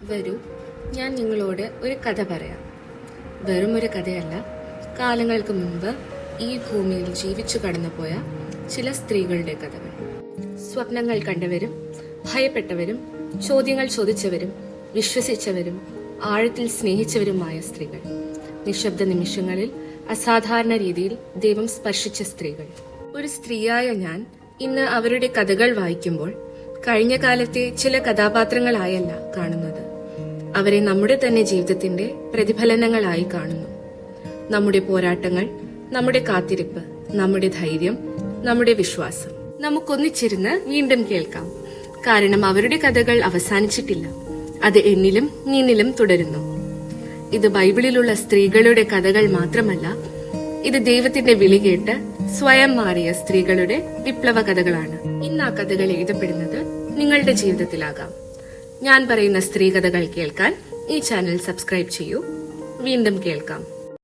വരൂ, ഞാൻ നിങ്ങളോട് ഒരു കഥ പറയാം. വെറും ഒരു കഥയല്ല, കാലങ്ങൾക്ക് മുൻപ് ഈ ഭൂമിയിൽ ജീവിച്ചു കടന്നുപോയ ചില സ്ത്രീകളുടെ കഥകൾ. സ്വപ്നങ്ങൾ കണ്ടവരും ഭയപ്പെട്ടവരും ചോദ്യങ്ങൾ ചോദിച്ചവരും വിശ്വസിച്ചവരും ആഴത്തിൽ സ്നേഹിച്ചവരുമായ സ്ത്രീകൾ. നിശബ്ദ നിമിഷങ്ങളിൽ അസാധാരണ രീതിയിൽ ദൈവം സ്പർശിച്ച സ്ത്രീകൾ. ഒരു സ്ത്രീയായ ഞാൻ ഇന്ന് അവരുടെ കഥകൾ വായിക്കുമ്പോൾ കഴിഞ്ഞ കാലത്തെ ചില കഥാപാത്രങ്ങളായല്ല കാണുന്നത്, അവരെ നമ്മുടെ തന്നെ ജീവിതത്തിന്റെ പ്രതിഫലനങ്ങളായി കാണുന്നു. നമ്മുടെ പോരാട്ടങ്ങൾ, നമ്മുടെ കാത്തിരിപ്പ്, നമ്മുടെ ധൈര്യം, നമ്മുടെ വിശ്വാസം നമുക്കൊന്നിച്ചിരുന്ന് വീണ്ടും കേൾക്കാം. കാരണം അവരുടെ കഥകൾ അവസാനിച്ചിട്ടില്ല, അത് എന്നിലും നിന്നിലും തുടരുന്നു. ഇത് ബൈബിളിലുള്ള സ്ത്രീകളുടെ കഥകൾ മാത്രമല്ല, ഇത് ദൈവത്തിന്റെ വിളി കേട്ട് സ്വയം മാറിയ സ്ത്രീകളുടെ വിപ്ലവ കഥകളാണ്. ഇന്ന് ആ കഥകൾ എഴുതപ്പെടുന്നത് നിങ്ങളുടെ ജീവിതത്തിലാകാം. ഞാൻ പറയുന്ന സ്ത്രീ കഥകൾ കേൾക്കാൻ ഈ ചാനൽ സബ്സ്ക്രൈബ് ചെയ്യൂ. വീണ്ടും കേൾക്കാം.